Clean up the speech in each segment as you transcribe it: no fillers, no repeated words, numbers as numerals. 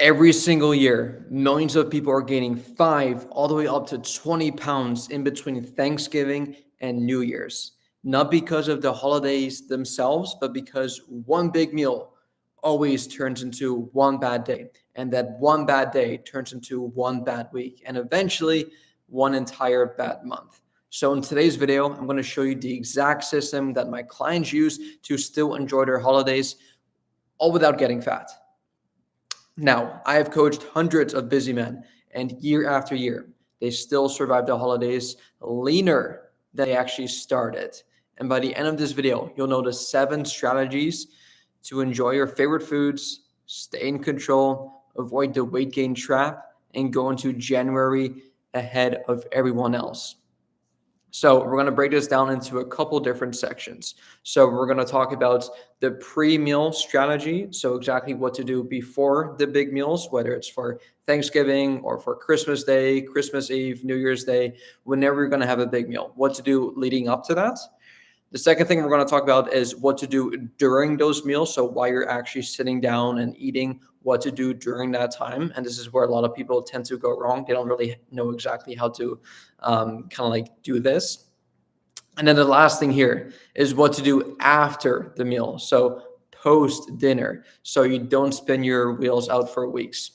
Every single year, millions of people are gaining 5 all the way up to 20 pounds in between Thanksgiving and New Year's. Not because of the holidays themselves, but because one big meal always turns into one bad day. And that one bad day turns into one bad week. And eventually, one entire bad month. So in today's video, I'm going to show you the exact system that my clients use to still enjoy their holidays, all without getting fat. Now, I have coached hundreds of busy men, and year after year, they still survive the holidays leaner than they actually started. And by the end of this video, you'll know the 7 strategies to enjoy your favorite foods, stay in control, avoid the weight gain trap, and go into January ahead of everyone else. So we're going to break this down into a couple different sections. So we're going to talk about the pre-meal strategy. So exactly what to do before the big meals, whether it's for Thanksgiving or for Christmas Day, Christmas Eve, New Year's Day, whenever you're going to have a big meal, what to do leading up to that. The second thing we're going to talk about is what to do during those meals. So while you're actually sitting down and eating, what to do during that time. And this is where a lot of people tend to go wrong. They don't really know exactly how to kind of like do this. And then the last thing here is what to do after the meal. So post dinner, so you don't spin your wheels out for weeks.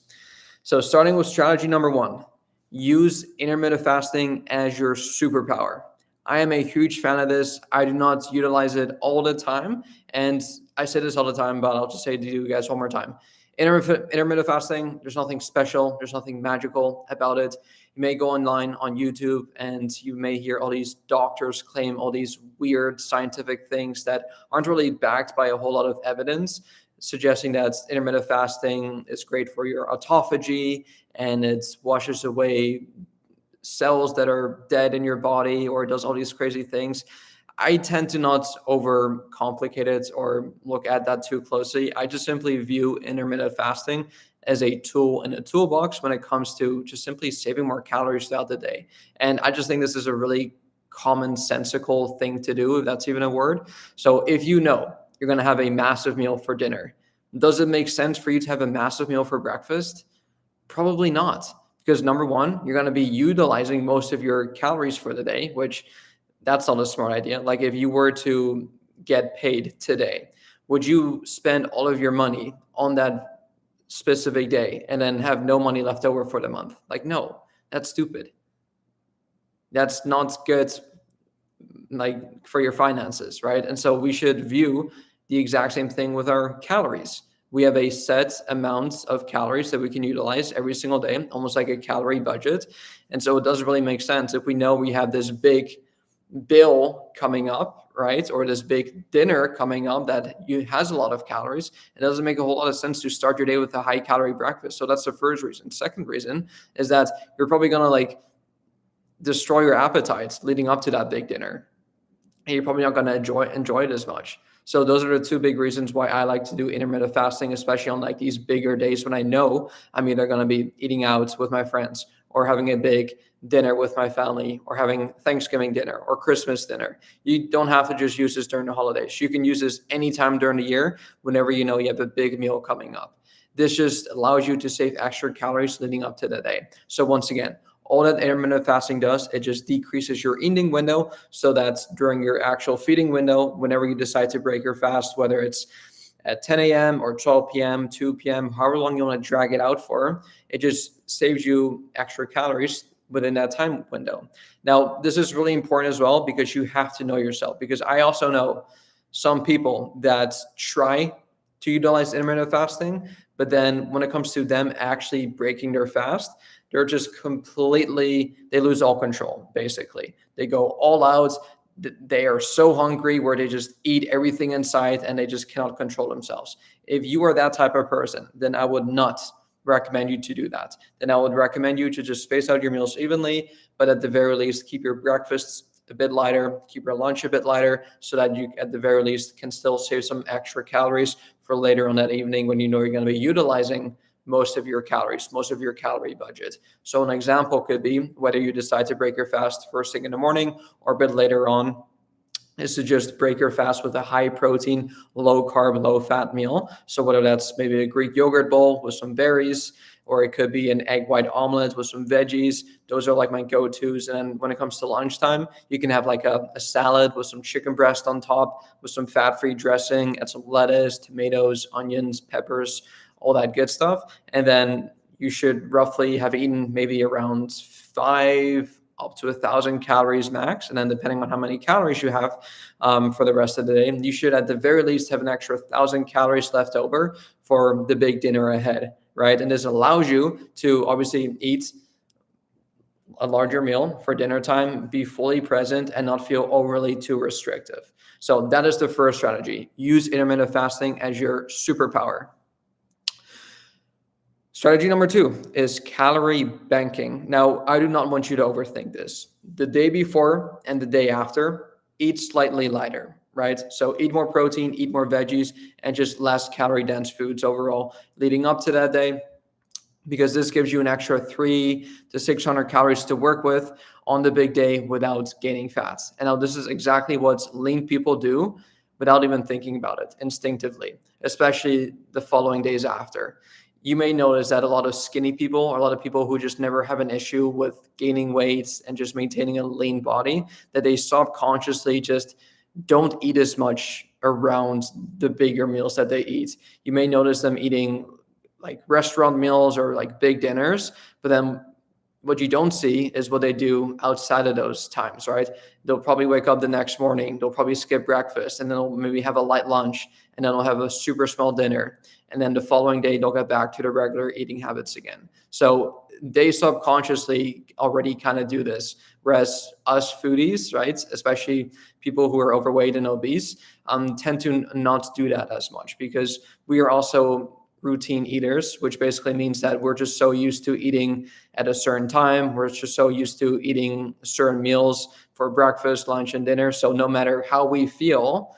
So starting with strategy number 1, use intermittent fasting as your superpower. I am a huge fan of this. I do not utilize it all the time. And I say this all the time, but I'll just say it to you guys one more time. Intermittent fasting, there's nothing special. There's nothing magical about it. You may go online on YouTube and you may hear all these doctors claim all these weird scientific things that aren't really backed by a whole lot of evidence, suggesting that intermittent fasting is great for your autophagy and it washes away cells that are dead in your body or does all these crazy things. I tend to not overcomplicate it or look at that too closely. I just simply view intermittent fasting as a tool in a toolbox when it comes to just simply saving more calories throughout the day. And I just think this is a really commonsensical thing to do, if that's even a word. So if you know you're going to have a massive meal for dinner, does it make sense for you to have a massive meal for breakfast? Probably not. Because number 1, you're going to be utilizing most of your calories for the day, which that's not a smart idea. Like if you were to get paid today, would you spend all of your money on that specific day and then have no money left over for the month? Like, no, that's stupid. That's not good, like for your finances, right? And so we should view the exact same thing with our calories. We have a set amount of calories that we can utilize every single day, almost like a calorie budget. And so it doesn't really make sense if we know we have this big bill coming up, right? Or this big dinner coming up that has a lot of calories. It doesn't make a whole lot of sense to start your day with a high calorie breakfast. So that's the first reason. Second reason is that you're probably going to like destroy your appetites leading up to that big dinner. And you're probably not going to enjoy it as much. So those are the 2 big reasons why I like to do intermittent fasting, especially on like these bigger days when I know I'm either going to be eating out with my friends or having a big dinner with my family or having Thanksgiving dinner or Christmas dinner. You don't have to just use this during the holidays. You can use this anytime during the year, whenever you know you have a big meal coming up. This just allows you to save extra calories leading up to the day. So once again, all that intermittent fasting does, it just decreases your eating window so that during your actual feeding window, whenever you decide to break your fast, whether it's at 10 a.m. or 12 p.m., 2 p.m., however long you want to drag it out for, it just saves you extra calories within that time window. Now, this is really important as well because you have to know yourself, because I also know some people that try to utilize intermittent fasting, but then when it comes to them actually breaking their fast, they're just they lose all control, basically. They go all out. They are so hungry where they just eat everything in sight and they just cannot control themselves. If you are that type of person, then I would not recommend you to do that. Then I would recommend you to just space out your meals evenly, but at the very least, keep your breakfasts a bit lighter, keep your lunch a bit lighter, so that you at the very least can still save some extra calories for later on that evening when you know you're going to be utilizing most of your calories, most of your calorie budget. So an example could be whether you decide to break your fast first thing in the morning or a bit later on is to just break your fast with a high protein, low carb, low fat meal. So whether that's maybe a Greek yogurt bowl with some berries, or it could be an egg white omelet with some veggies. Those are like my go-tos. And then when it comes to lunchtime, you can have like a salad with some chicken breast on top, with some fat-free dressing, and some lettuce, tomatoes, onions, peppers, all that good stuff. And then you should roughly have eaten maybe around 5 up to 1,000 calories max. And then depending on how many calories you have for the rest of the day, you should at the very least have an extra 1,000 calories left over for the big dinner ahead, right? And this allows you to obviously eat a larger meal for dinner time, be fully present, and not feel overly too restrictive. So that is the first strategy. Use intermittent fasting as your superpower. Strategy number 2 is calorie banking. Now, I do not want you to overthink this. The day before and the day after, eat slightly lighter, right? So eat more protein, eat more veggies, and just less calorie dense foods overall leading up to that day, because this gives you an extra 300 to 600 calories to work with on the big day without gaining fat. And now this is exactly what lean people do without even thinking about it instinctively, especially the following days after. You may notice that a lot of skinny people, or a lot of people who just never have an issue with gaining weight and just maintaining a lean body, that they subconsciously just don't eat as much around the bigger meals that they eat. You may notice them eating like restaurant meals or like big dinners, but then what you don't see is what they do outside of those times, right? They'll probably wake up the next morning, they'll probably skip breakfast, and then they'll maybe have a light lunch, and then they'll have a super small dinner. And then the following day, they'll get back to their regular eating habits again. So they subconsciously already kind of do this. Whereas us foodies, right, especially people who are overweight and obese, tend to not do that as much, because we are also routine eaters, which basically means that we're just so used to eating at a certain time. We're just so used to eating certain meals for breakfast, lunch, and dinner. So no matter how we feel,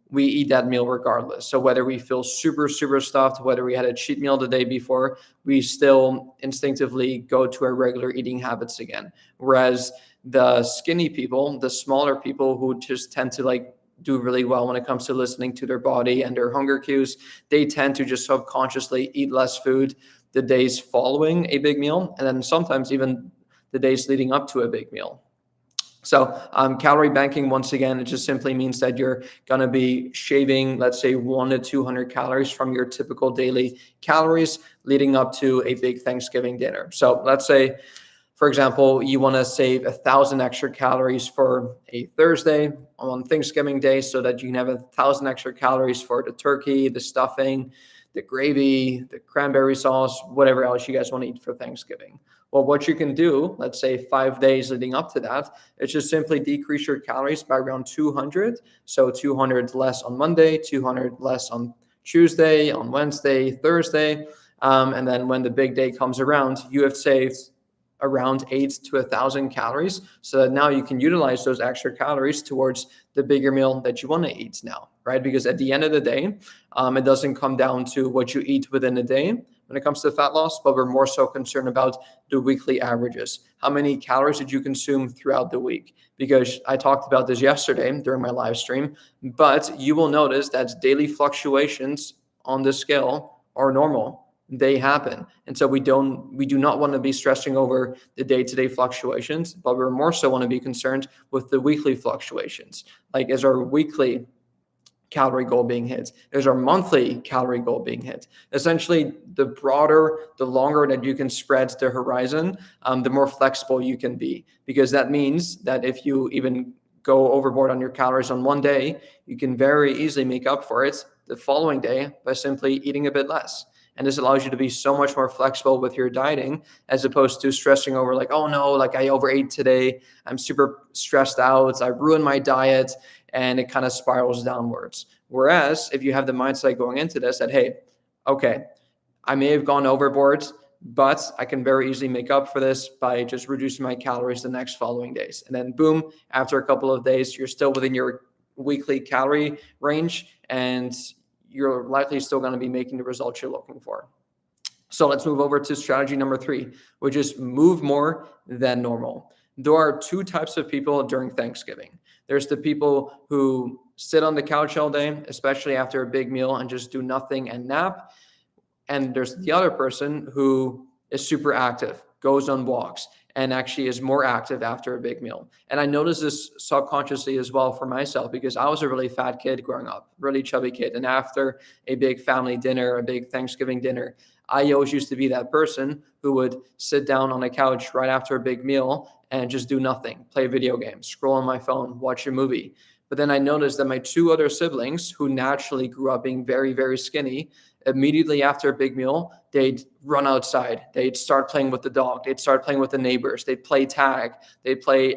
we eat that meal regardless. So whether we feel super, super stuffed, whether we had a cheat meal the day before, we still instinctively go to our regular eating habits again. Whereas the skinny people, the smaller people who just tend to like do really well when it comes to listening to their body and their hunger cues, they tend to just subconsciously eat less food the days following a big meal, and then sometimes even the days leading up to a big meal. So calorie banking, once again, it just simply means that you're going to be shaving, let's say, 100 to 200 calories from your typical daily calories leading up to a big Thanksgiving dinner. So let's say, for example, you want to save 1,000 extra calories for a Thursday on Thanksgiving Day, so that you can have 1,000 extra calories for the turkey, the stuffing, the gravy, the cranberry sauce, whatever else you guys want to eat for Thanksgiving. Well, what you can do, let's say 5 days leading up to that, is just simply decrease your calories by around 200. So 200 less on Monday, 200 less on Tuesday, on Wednesday, Thursday. And then when the big day comes around, you have saved around 800 to 1,000 calories, so that now you can utilize those extra calories towards the bigger meal that you want to eat now, right? Because at the end of the day, it doesn't come down to what you eat within a day when it comes to fat loss, but we're more so concerned about the weekly averages. How many calories did you consume throughout the week? Because I talked about this yesterday during my live stream, but you will notice that daily fluctuations on the scale are normal. They happen. And so we do not want to be stressing over the day-to-day fluctuations, but we're more so want to be concerned with the weekly fluctuations. Like, is our weekly calorie goal being hit? Is our monthly calorie goal being hit? Essentially, the broader, the longer that you can spread the horizon, the more flexible you can be, because that means that if you even go overboard on your calories on one day, you can very easily make up for it the following day by simply eating a bit less. And this allows you to be so much more flexible with your dieting, as opposed to stressing over like, oh no, like I overate today, I'm super stressed out, I ruined my diet, and it kind of spirals downwards. Whereas if you have the mindset going into this that, hey, okay, I may have gone overboard, but I can very easily make up for this by just reducing my calories the next following days. And then boom, after a couple of days, you're still within your weekly calorie range, and you're likely still going to be making the results you're looking for. So let's move over to strategy number 3, which is move more than normal. There are 2 types of people during Thanksgiving. There's the people who sit on the couch all day, especially after a big meal, and just do nothing and nap. And there's the other person who is super active, goes on walks, and actually is more active after a big meal. And I noticed this subconsciously as well for myself, because I was a really fat kid growing up, really chubby kid. And after a big family dinner, a big Thanksgiving dinner, I always used to be that person who would sit down on a couch right after a big meal and just do nothing, play video games, scroll on my phone, watch a movie. But then I noticed that my two other siblings, who naturally grew up being very, very skinny, immediately after a big meal, they'd run outside. They'd start playing with the dog. They'd start playing with the neighbors. They'd play tag. They'd play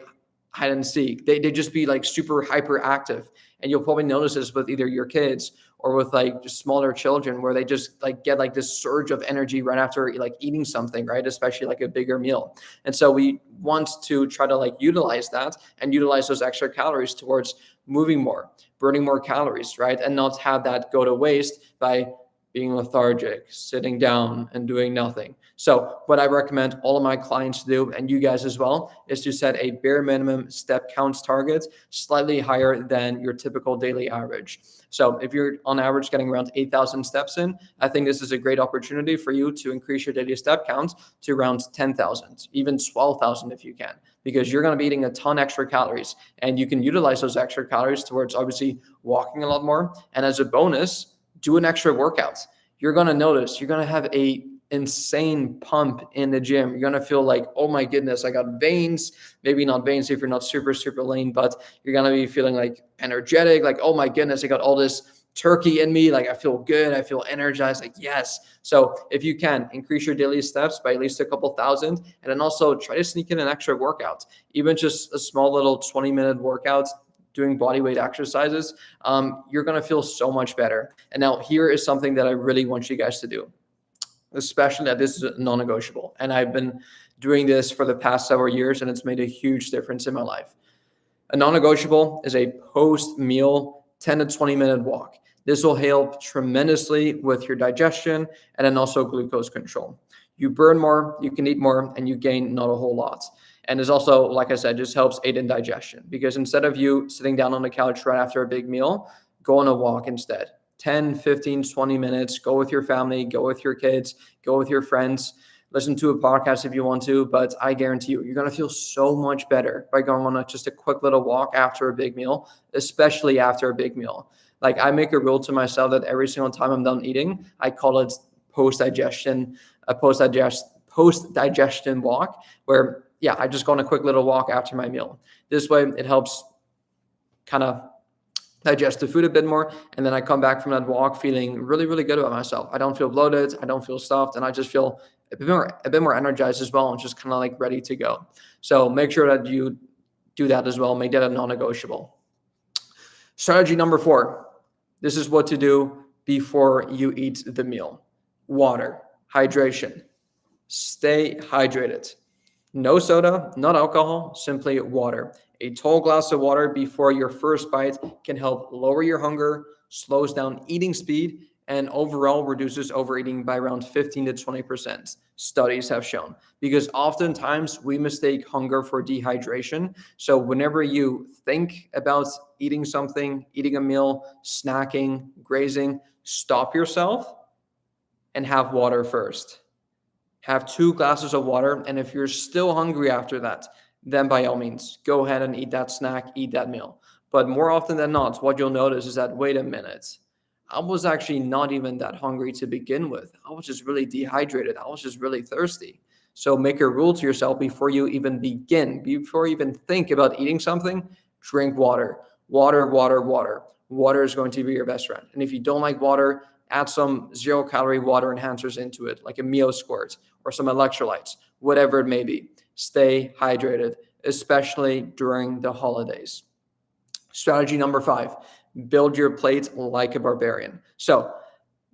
hide and seek. They'd just be like super hyperactive. And you'll probably notice this with either your kids or with like just smaller children, where they just like get like this surge of energy right after like eating something, right? Especially like a bigger meal. And so we want to try to like utilize that and utilize those extra calories towards moving more, burning more calories, right? And not have that go to waste by being lethargic, sitting down and doing nothing. So what I recommend all of my clients to do, and you guys as well, is to set a bare minimum step counts target slightly higher than your typical daily average. So if you're on average getting around 8,000 steps in, I think this is a great opportunity for you to increase your daily step count to around 10,000, even 12,000 if you can, because you're going to be eating a ton extra calories, and you can utilize those extra calories towards obviously walking a lot more. And as a bonus, do an extra workout. You're going to notice you're going to have a insane pump in the gym. You're going to feel like, oh my goodness, I got veins. Maybe not veins if you're not super, super lean, but you're going to be feeling like energetic. Like, oh my goodness, I got all this turkey in me. Like, I feel good. I feel energized. Like, yes. So if you can, increase your daily steps by at least a couple thousand, and then also try to sneak in an extra workout, even just a small little 20-minute workout, doing body weight exercises, you're going to feel so much better. And now here is something that I really want you guys to do, especially that this is non-negotiable. And I've been doing this for the past several years, and it's made a huge difference in my life. A non-negotiable is a post-meal 10 to 20-minute walk. This will help tremendously with your digestion and then also glucose control. You burn more, you can eat more, and you gain not a whole lot. And it's also, like I said, just helps aid in digestion, because instead of you sitting down on the couch right after a big meal, go on a walk instead. 10, 15, 20 minutes, go with your family, go with your kids, go with your friends, listen to a podcast if you want to, but I guarantee you, you're going to feel so much better by going on just a quick little walk after a big meal, especially after a big meal. Like, I make a rule to myself that every single time I'm done eating, I call it post-digestion walk, where I just go on a quick little walk after my meal. This way it helps kind of digest the food a bit more. And then I come back from that walk feeling really, really good about myself. I don't feel bloated. I don't feel stuffed. And I just feel a bit more energized as well, and just kind of like ready to go. So make sure that you do that as well. Make that a non-negotiable. Strategy number 4. This is what to do before you eat the meal. Water, hydration. Stay hydrated. No soda, not alcohol, simply water. A tall glass of water before your first bite can help lower your hunger, slows down eating speed, and overall reduces overeating by around 15 to 20%, studies have shown. Because oftentimes we mistake hunger for dehydration. So whenever you think about eating something, eating a meal, snacking, grazing, stop yourself and have water first. Have 2 glasses of water, and if you're still hungry after that, then by all means, go ahead and eat that snack, eat that meal. But more often than not, what you'll notice is that, wait a minute, I was actually not even that hungry to begin with. I was just really dehydrated. I was just really thirsty. So make a rule to yourself before you even begin, before you even think about eating something, drink water. Water, water, water. Water is going to be your best friend. And if you don't like water, add some 0-calorie water enhancers into it, like a Mio Squirt or some electrolytes, whatever it may be. Stay hydrated, especially during the holidays. Strategy number 5, build your plate like a barbarian. So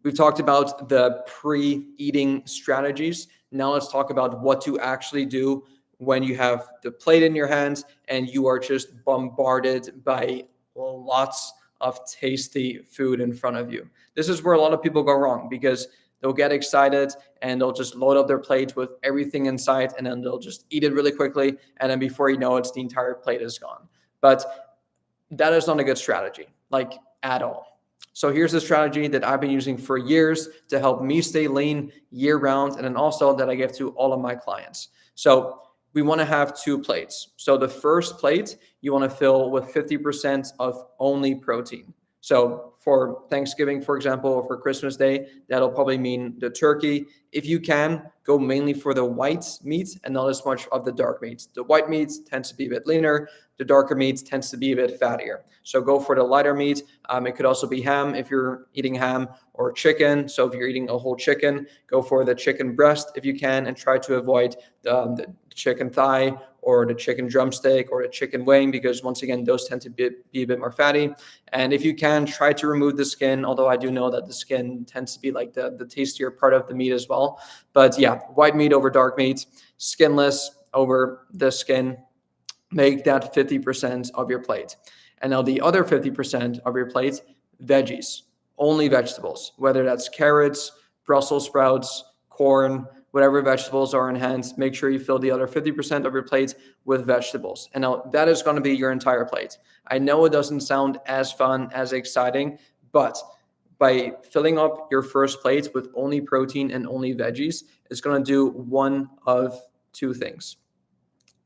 we've talked about the pre-eating strategies. Now let's talk about what to actually do when you have the plate in your hands and you are just bombarded by lots of tasty food in front of you. This is where a lot of people go wrong, because they'll get excited and they'll just load up their plate with everything inside, and then they'll just eat it really quickly. And then before you know it, the entire plate is gone. But that is not a good strategy, like at all. So here's the strategy that I've been using for years to help me stay lean year round, and then also that I give to all of my clients. So we want to have 2 plates. So the first plate you want to fill with 50% of only protein. So for Thanksgiving, for example, or for Christmas Day, that'll probably mean the turkey. If you can, go mainly for the white meat and not as much of the dark meat. The white meat tends to be a bit leaner. The darker meat tends to be a bit fattier. So go for the lighter meat. It could also be ham if you're eating ham, or chicken. So if you're eating a whole chicken, go for the chicken breast if you can, and try to avoid the chicken thigh or the chicken drumstick or the chicken wing, because once again, those tend to be a bit more fatty. And if you can, try to remove the skin, although I do know that the skin tends to be like the tastier part of the meat as well. But yeah, white meat over dark meat, skinless over the skin. Make that 50% of your plate. And now the other 50% of your plate, veggies, only vegetables, whether that's carrots, Brussels sprouts, corn, whatever vegetables are in hand. Make sure you fill the other 50% of your plate with vegetables. And now that is going to be your entire plate. I know it doesn't sound as fun, as exciting, but by filling up your first plate with only protein and only veggies, it's going to do one of 2 things.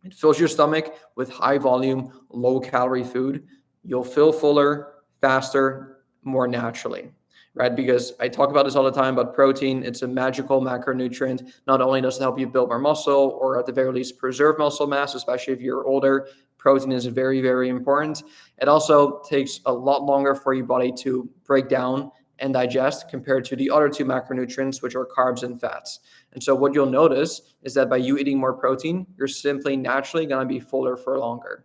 It fills your stomach with high volume, low calorie food. You'll feel fuller, faster, more naturally, right? Because I talk about this all the time, but protein, it's a magical macronutrient. Not only does it help you build more muscle, or at the very least preserve muscle mass, especially if you're older, protein is very, very important. It also takes a lot longer for your body to break down and digest compared to the other 2 macronutrients, which are carbs and fats. And so what you'll notice is that by you eating more protein, you're simply naturally going to be fuller for longer,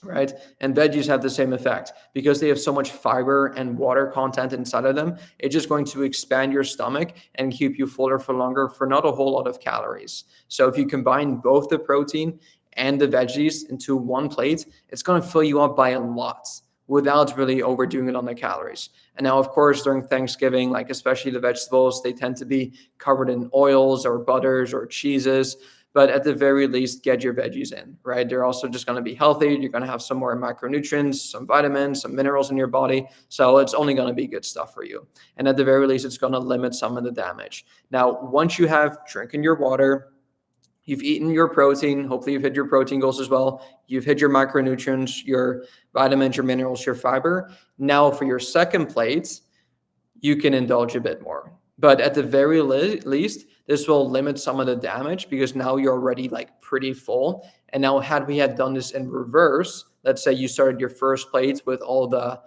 right? And veggies have the same effect because they have so much fiber and water content inside of them. It's just going to expand your stomach and keep you fuller for longer for not a whole lot of calories. So if you combine both the protein and the veggies into one plate, it's going to fill you up by a lot without really overdoing it on the calories. And now, of course, during Thanksgiving, like especially the vegetables, they tend to be covered in oils or butters or cheeses. But at the very least, get your veggies in, right? They're also just going to be healthy. You're going to have some more macronutrients, some vitamins, some minerals in your body. So it's only going to be good stuff for you. And at the very least, it's going to limit some of the damage. Now, once you have drinking your water, you've eaten your protein. Hopefully you've hit your protein goals as well. You've hit your macronutrients, your vitamins, your minerals, your fiber. Now for your second plate, you can indulge a bit more. But at the very least, this will limit some of the damage because now you're already like pretty full. And now had we had done this in reverse, let's say you started your first plate with all the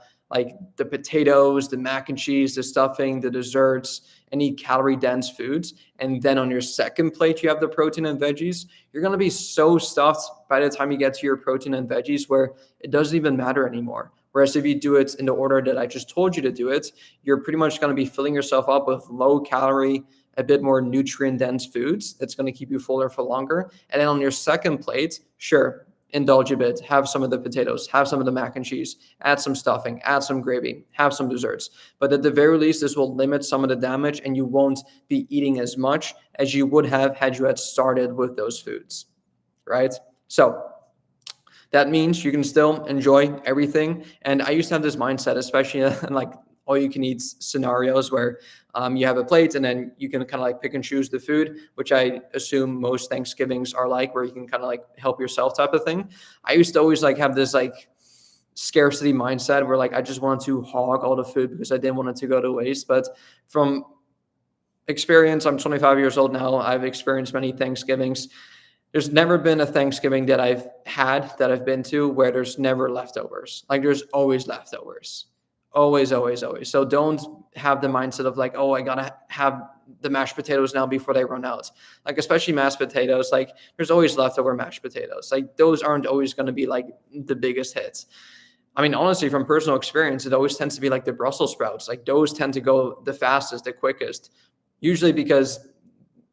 potatoes, the mac and cheese, the stuffing, the desserts, any calorie dense foods. And then on your second plate, you have the protein and veggies. You're going to be so stuffed by the time you get to your protein and veggies where it doesn't even matter anymore. Whereas if you do it in the order that I just told you to do it, you're pretty much going to be filling yourself up with low calorie, a bit more nutrient dense foods. That's going to keep you fuller for longer. And then on your second plate, sure, indulge a bit, have some of the potatoes, have some of the mac and cheese, add some stuffing, add some gravy, have some desserts. But at the very least, this will limit some of the damage and you won't be eating as much as you would have had you had started with those foods, right? So that means you can still enjoy everything. And I used to have this mindset, especially in like all you can eat scenarios where you have a plate and then you can kind of like pick and choose the food, which I assume most Thanksgivings are like, where you can kind of like help yourself type of thing. I used to always like have this like scarcity mindset where like I just wanted to hog all the food because I didn't want it to go to waste. But from experience, I'm 25 years old now. I've experienced many Thanksgivings. There's never been a Thanksgiving that I've been to where there's never leftovers. Like there's always leftovers. Always, always, always. So don't have the mindset of like, oh, I gotta have the mashed potatoes now before they run out. Like especially mashed potatoes, like there's always leftover mashed potatoes. Like those aren't always going to be like the biggest hits. I mean, honestly, from personal experience, it always tends to be like the Brussels sprouts. Like those tend to go the fastest, the quickest, usually because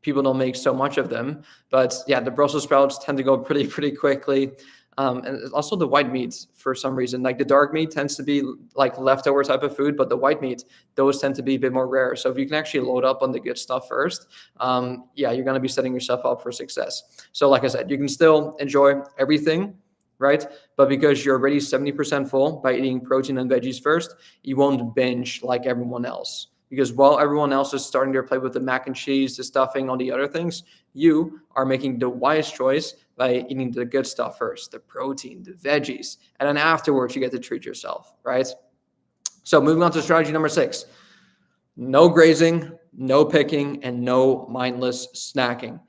people don't make so much of them. But yeah, the Brussels sprouts tend to go pretty quickly. And also the white meats for some reason, like the dark meat tends to be like leftover type of food, but the white meat, those tend to be a bit more rare. So if you can actually load up on the good stuff first, yeah, you're going to be setting yourself up for success. So like I said, you can still enjoy everything right? But because you're already 70% full by eating protein and veggies first, you won't binge like everyone else. Because while everyone else is starting their plate with the mac and cheese, the stuffing, all the other things, you are making the wise choice by eating the good stuff first, the protein, the veggies, and then afterwards you get to treat yourself, right? So moving on to strategy number 6, no grazing, no picking, and no mindless snacking.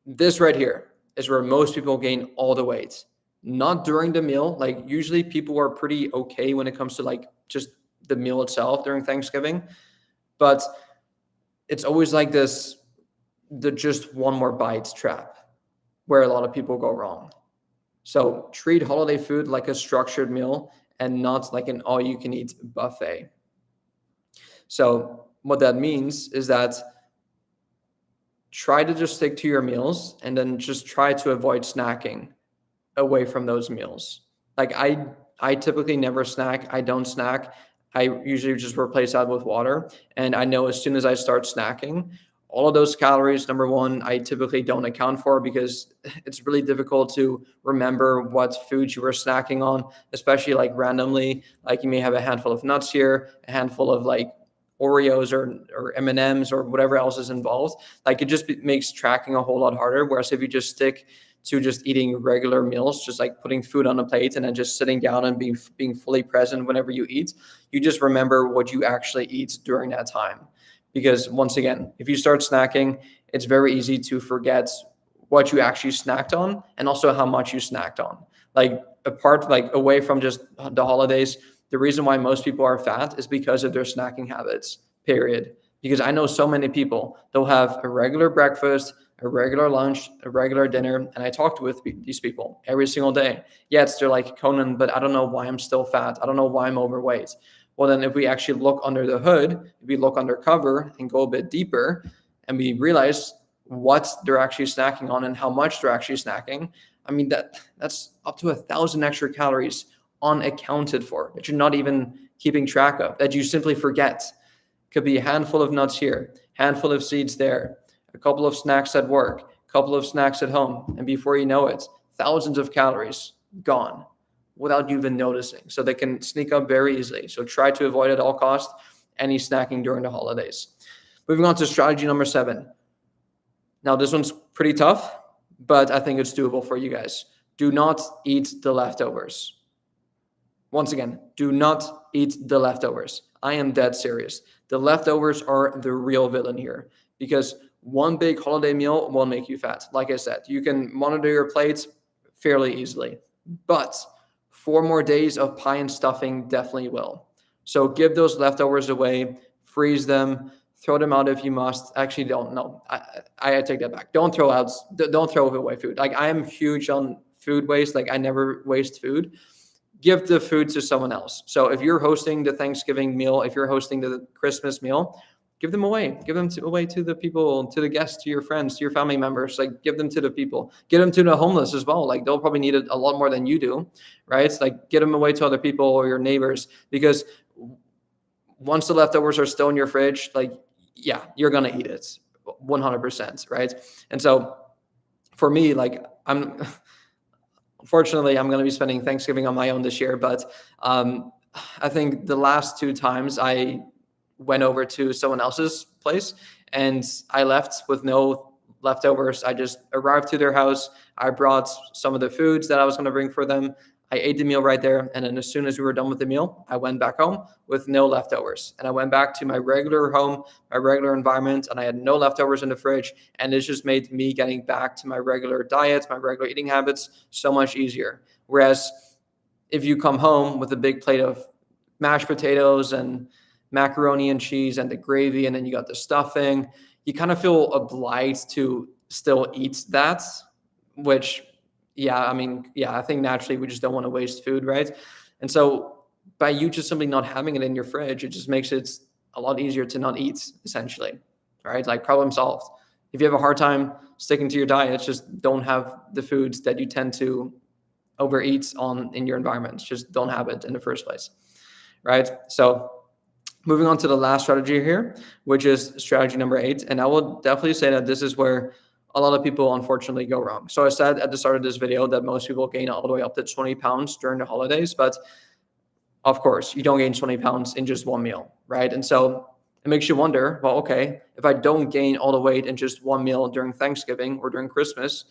This right here is where most people gain all the weight. Not during the meal. Like usually people are pretty okay when it comes to like just the meal itself during Thanksgiving, but it's always like this, the just one more bite trap where a lot of people go wrong. So treat holiday food like a structured meal and not like an all you can eat buffet. So what that means is that try to just stick to your meals and then just try to avoid snacking away from those meals. Like I typically never snack. I don't snack. I usually just replace that with water. And I know as soon as I start snacking, all of those calories, number one, I typically don't account for because it's really difficult to remember what foods you were snacking on, especially like randomly. Like you may have a handful of nuts here, a handful of like Oreos or M&Ms or whatever else is involved. Like it just makes tracking a whole lot harder. Whereas if you just stick to just eating regular meals, just like putting food on a plate and then just sitting down and being fully present whenever you eat, you just remember what you actually eat during that time. Because once again, if you start snacking, it's very easy to forget what you actually snacked on and also how much you snacked on. Like apart, like away from just the holidays, the reason why most people are fat is because of their snacking habits, period. Because I know so many people, they'll have a regular breakfast, a regular lunch, a regular dinner, and I talked with these people every single day. Yes, they're like, Conan, but I don't know why I'm still fat. I don't know why I'm overweight. Well, then if we actually look under the hood, if we look under cover and go a bit deeper and we realize what they're actually snacking on and how much they're actually snacking, I mean, that's up to 1,000 extra calories unaccounted for that you're not even keeping track of, that you simply forget. Could be a handful of nuts here, handful of seeds there, a couple of snacks at work, a couple of snacks at home. And before you know it, thousands of calories gone without you even noticing. So they can sneak up very easily. So try to avoid at all costs any snacking during the holidays. Moving on to strategy number 7. Now, this one's pretty tough, but I think it's doable for you guys. Do not eat the leftovers. Once again, do not eat the leftovers. I am dead serious. The leftovers are the real villain here because one big holiday meal will make you fat. Like I said, you can monitor your plates fairly easily, but 4 more days of pie and stuffing definitely will. So give those leftovers away, freeze them, throw them out if you must. Actually, don't. No, I take that back. Don't throw away food. Like I am huge on food waste. Like I never waste food. Give the food to someone else. So if you're hosting the Thanksgiving meal, if you're hosting the Christmas meal, give them away. Give them away to the people, to the guests, to your friends, to your family members. Like give them to the people. Get them to the homeless as well. Like they'll probably need it a lot more than you do, right? It's like get them away to other people or your neighbors because once the leftovers are still in your fridge, like yeah, you're gonna eat it 100%, right? And so for me, like unfortunately, I'm going to be spending Thanksgiving on my own this year, but I think the last 2 times I went over to someone else's place and I left with no leftovers. I just arrived to their house. I brought some of the foods that I was going to bring for them. I ate the meal right there. And then as soon as we were done with the meal, I went back home with no leftovers. And I went back to my regular home, my regular environment, and I had no leftovers in the fridge. And it just made me getting back to my regular diet, my regular eating habits so much easier. Whereas if you come home with a big plate of mashed potatoes and macaroni and cheese and the gravy, and then you got the stuffing, you kind of feel obliged to still eat that, which I think naturally we just don't want to waste food, right? And so by you just simply not having it in your fridge, it just makes it a lot easier to not eat, essentially, right? Like problem solved. If you have a hard time sticking to your diet, just don't have the foods that you tend to overeat in your environment. Just don't have it in the first place, right? So moving on to the last strategy here, which is strategy number 8. And I will definitely say that this is where a lot of people unfortunately go wrong. So I said at the start of this video that most people gain all the way up to 20 pounds during the holidays, but of course, you don't gain 20 pounds in just one meal, right? And so it makes you wonder, well, okay, if I don't gain all the weight in just one meal during Thanksgiving or during Christmas,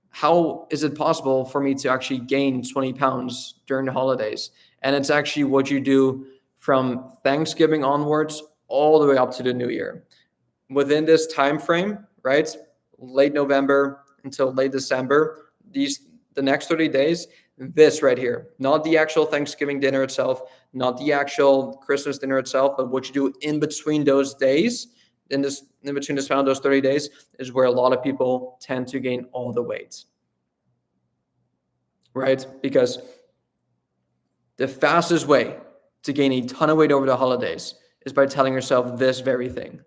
how is it possible for me to actually gain 20 pounds during the holidays? And it's actually what you do from Thanksgiving onwards all the way up to the new year. Within this time frame, right? Late November until late December, the next 30 days, this right here, not the actual Thanksgiving dinner itself, not the actual Christmas dinner itself, but what you do in between those days, in between the span of those 30 days, is where a lot of people tend to gain all the weight, right? Because the fastest way to gain a ton of weight over the holidays is by telling yourself this very thing.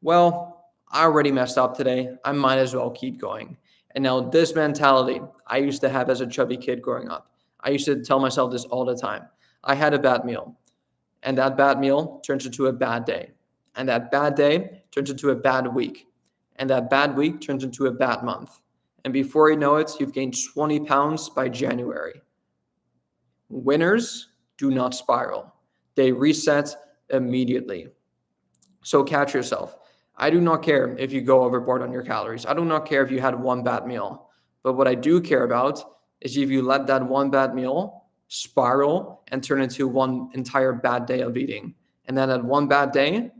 Well, I already messed up today. I might as well keep going. And now this mentality I used to have as a chubby kid growing up. I used to tell myself this all the time. I had a bad meal, and that bad meal turns into a bad day. And that bad day turns into a bad week. And that bad week turns into a bad month. And before you know it, you've gained 20 pounds by January. Winners do not spiral. They reset immediately. So catch yourself. I do not care if you go overboard on your calories. I do not care if you had one bad meal. But what I do care about is if you let that one bad meal spiral and turn into one entire bad day of eating. And then at one bad day,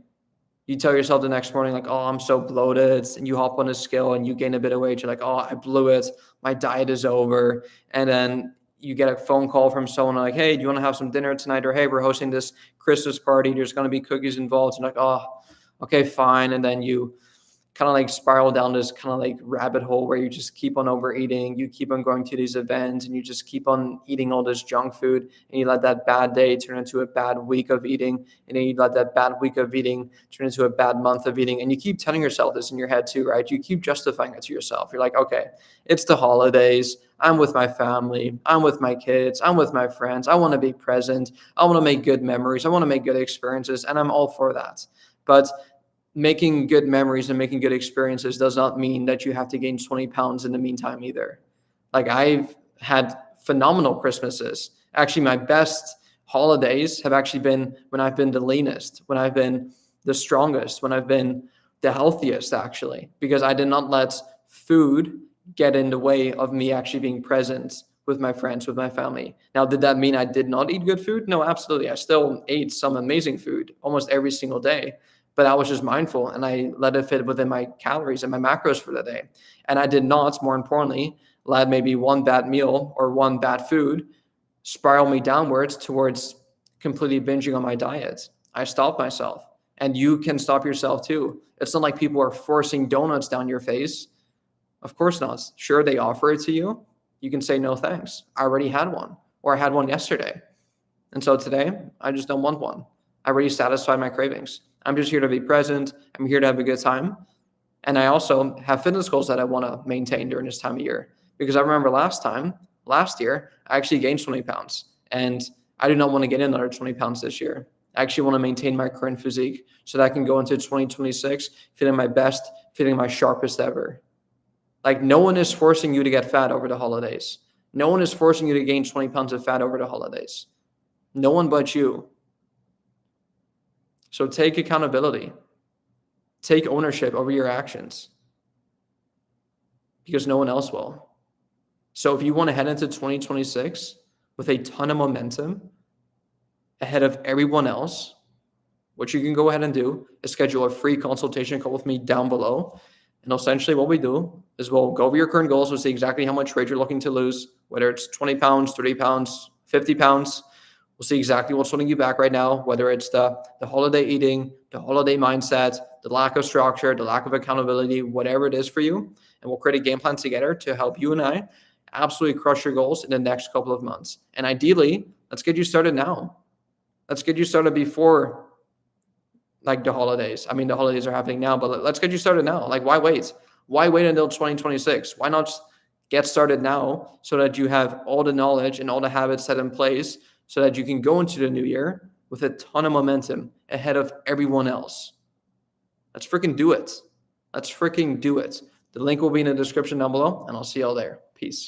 you tell yourself the next morning, like, oh, I'm so bloated. And you hop on a scale and you gain a bit of weight. You're like, oh, I blew it. My diet is over. And then you get a phone call from someone like, hey, do you want to have some dinner tonight? Or, hey, we're hosting this Christmas party. There's going to be cookies involved. And like, oh, okay, fine. And then you kind of like spiral down this kind of like rabbit hole where you just keep on overeating. You keep on going to these events and you just keep on eating all this junk food. And you let that bad day turn into a bad week of eating. And then you let that bad week of eating turn into a bad month of eating. And you keep telling yourself this in your head too, right? You keep justifying it to yourself. You're like, okay, it's the holidays. I'm with my family. I'm with my kids. I'm with my friends. I want to be present. I want to make good memories. I want to make good experiences. And I'm all for that. But making good memories and making good experiences does not mean that you have to gain 20 pounds in the meantime either. Like, I've had phenomenal Christmases. Actually, my best holidays have actually been when I've been the leanest, when I've been the strongest, when I've been the healthiest, actually, because I did not let food get in the way of me actually being present with my friends, with my family. Now, did that mean I did not eat good food? No, absolutely. I still ate some amazing food almost every single day. But I was just mindful and I let it fit within my calories and my macros for the day. And I did not, more importantly, let maybe one bad meal or one bad food spiral me downwards towards completely binging on my diet. I stopped myself. And you can stop yourself too. It's not like people are forcing donuts down your face. Of course not. Sure, they offer it to you. You can say, no, thanks. I already had one, or I had one yesterday. And so today, I just don't want one. I already satisfied my cravings. I'm just here to be present. I'm here to have a good time. And I also have fitness goals that I want to maintain during this time of year. Because I remember last year, I actually gained 20 pounds. And I do not want to get another 20 pounds this year. I actually want to maintain my current physique so that I can go into 2026 feeling my best, feeling my sharpest ever. Like, no one is forcing you to get fat over the holidays. No one is forcing you to gain 20 pounds of fat over the holidays. No one but you. So take accountability. Take ownership over your actions, because no one else will. So if you want to head into 2026 with a ton of momentum ahead of everyone else, what you can go ahead and do is schedule a free consultation call with me down below. And essentially what we do is we'll go over your current goals. We'll see exactly how much weight you're looking to lose, whether it's 20 pounds, 30 pounds, 50 pounds. We'll see exactly what's holding you back right now, whether it's the holiday eating, the holiday mindset, the lack of structure, the lack of accountability, whatever it is for you. And we'll create a game plan together to help you and I absolutely crush your goals in the next couple of months. And ideally, let's get you started now. Let's get you started before like the holidays. I mean, the holidays are happening now, but let's get you started now. Like, why wait? Why wait until 2026? Why not get started now so that you have all the knowledge and all the habits set in place so that you can go into the new year with a ton of momentum ahead of everyone else? Let's freaking do it. Let's freaking do it. The link will be in the description down below, and I'll see y'all there. Peace.